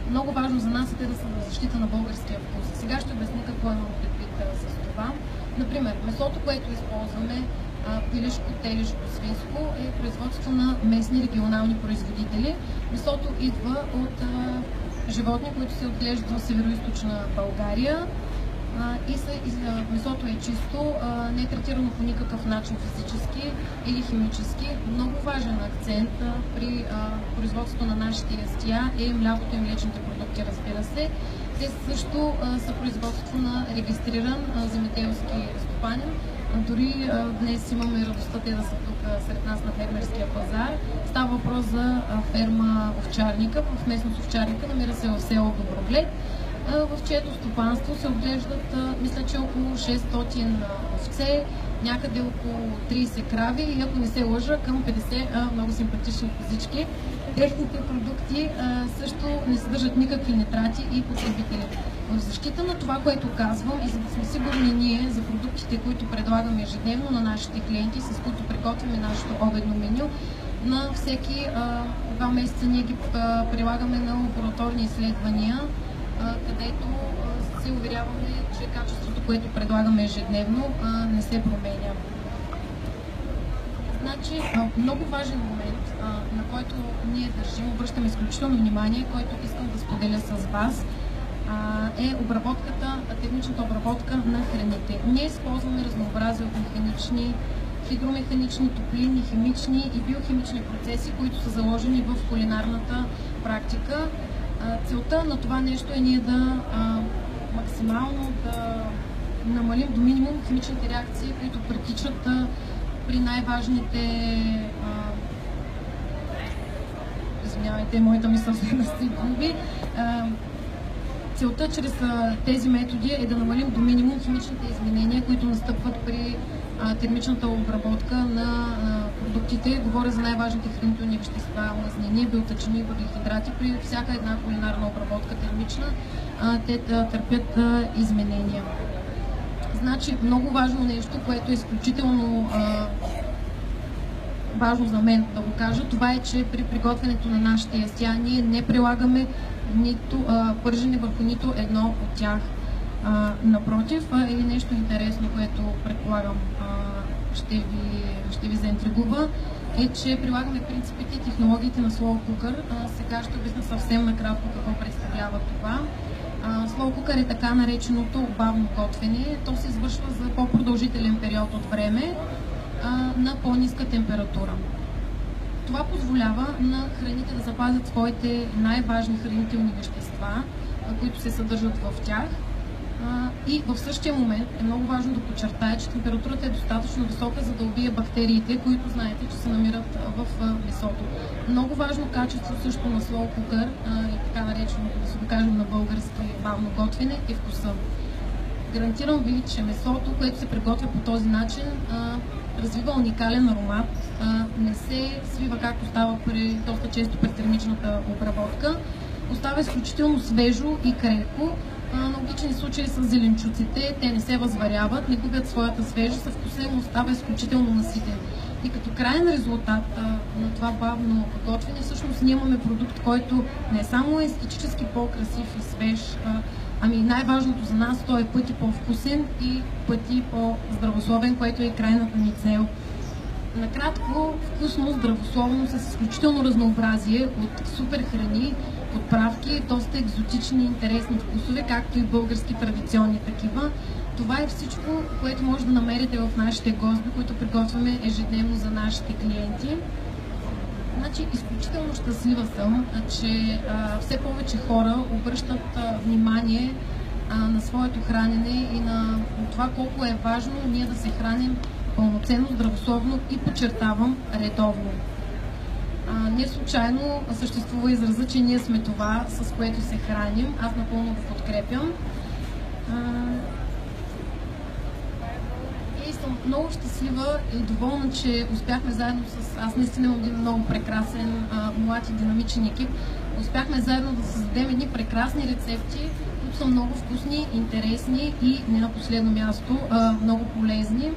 Много важно за нас е те да са за защита на българския вкус. Сега ще обясня какво имам предвид с това. Например, месото, което използваме, пилешко, телешко, свинско, е производство на местни регионални производители. Месото идва от животни, които се отглеждат в североизточна България. Месото е чисто, не е третирано по никакъв начин физически или химически. Много важен акцент при производството на нашите ястия е млякото и млечните продукти, разбира се. Те също са производство на регистриран земеделски стопанин. Дори днес имаме радостта те да са тук сред нас на фермерския пазар. Става въпрос за ферма Овчарника. В местност Овчарника намира се в село Доброглед, в чието стопанство се отглеждат, мисля, че около 600 овце, някъде около 30 крави и, ако не се лъжа, към 50 много симпатични козички. Техните продукти също не съдържат никакви нитрати и потребители. В защита на това, което казвам, и за да сме сигурни ние за продуктите, които предлагаме ежедневно на нашите клиенти, с които приготвяме нашето обедно меню, на всеки 2 месеца ние ги прилагаме на лабораторни изследвания, където се уверяваме, че качеството, което предлагаме ежедневно, не се променя. Значи, много важен момент, на който ние държим, обръщаме изключително внимание, който искам да споделя с вас, е термичната обработка на храните. Ние използваме разнообразие от механични, хидромеханични, топлинни, химични и биохимични процеси, които са заложени в кулинарната практика. Целта на това нещо е ние да максимално да намалим до минимум химичните реакции, които протичат при най-важните... Извинявайте, моята мисъл се настигуби. Целта чрез тези методи е да намалим до минимум химичните изменения, които настъпват при термичната обработка на продуктите. Говоря за най-важните хранителни вещества, мазнини, белтъчини, въглехидрати. При всяка една кулинарна обработка термична те търпят изменения. Значи, много важно нещо, което е изключително важно за мен да го кажа, това е, че при приготвянето на нашите ястия ние не прилагаме нито пържене върху нито едно от тях. Напротив, или нещо интересно, което предполагам ще ви заинтригува, е, че прилагаме принципите и технологиите на Slow Cooker. Сега ще обясня съвсем накратко какво представлява това. Slow Cooker е така нареченото бавно готвене. То се извършва за по-продължителен период от време на по-ниска температура. Това позволява на храните да запазят своите най-важни хранителни вещества, които се съдържат в тях. И в същия момент е много важно да подчертая, че температурата е достатъчно висока, за да убие бактериите, които знаете, че се намират в месото. Много важно качество също на Slow Cooker и така нареченото, да се го кажем на български, бавно готвене е вкуса. Гарантирам ви, че месото, което се приготвя по този начин, развива уникален аромат, не се свива, както става доста често при термичната обработка. Остава изключително свежо и крехко. Аналогични случаи с зеленчуците, те не се възваряват, не губят своята свежест, а вкусът им остава изключително наситен. И като крайен резултат на това бавно готвене, всъщност ние имаме продукт, който не е само естетически по-красив и свеж, ами най-важното за нас, той е пъти по-вкусен и пъти по-здравословен, което е крайната ни цел. Накратко, вкусно, здравословно, с изключително разнообразие от супер храни, подправки, доста екзотични, интересни вкусове, както и български традиционни такива. Това е всичко, което може да намерите в нашите госби, които приготвяме ежедневно за нашите клиенти. Значи, изключително щастлива съм, че все повече хора обръщат внимание на своето хранене и на това колко е важно ние да се храним пълноценно, здравословно и, подчертавам, редовно. Не случайно съществува израза, че ние сме това, с което се храним. Аз напълно го подкрепям. И съм много щастлива и доволна, че успяхме заедно с... Аз наистина имам един много прекрасен, млад и динамичен екип. Успяхме заедно да създадем едни прекрасни рецепти, които са много вкусни, интересни и не на последно място, много полезни.